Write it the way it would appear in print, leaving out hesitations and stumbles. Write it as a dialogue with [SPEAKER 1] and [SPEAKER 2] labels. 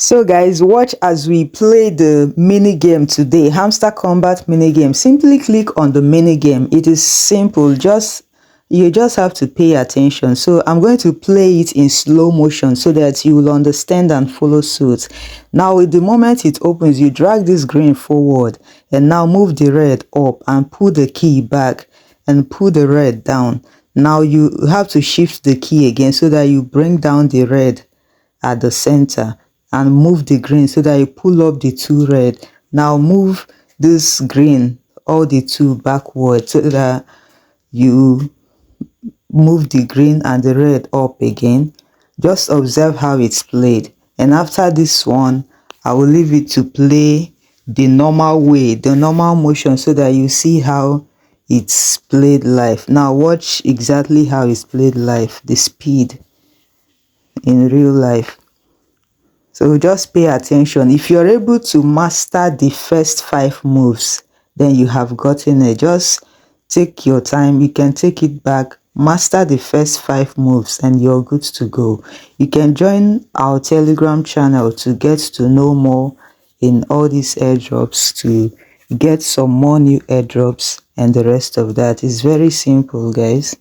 [SPEAKER 1] So guys, watch as we play the mini game today, Hamster Kombat mini game. Simply click on the mini game. It is simple, you just have to pay attention. So I'm going to play it in slow motion so that you will understand and follow suit. Now with the moment it opens, you drag this green forward and now move the red up and pull the key back and pull the red down. Now you have to shift the key again so that you bring down the red at the center and move the green so that you pull up the two red. Now move this green all the two backward so that you move the green and the red up again. Just observe how it's played, and after this one I will leave it to play the normal way, the normal motion, so that you see how it's played live. Now watch exactly how it's played live, the speed in real life. So just pay attention. If you're able to master the first 5 moves, then you have gotten it. Just take your time. You can take it back, master the first 5 moves, and you're good to go. You can join our Telegram channel to get to know more in all these airdrops, to get some more new airdrops and the rest of that. It's very simple, guys.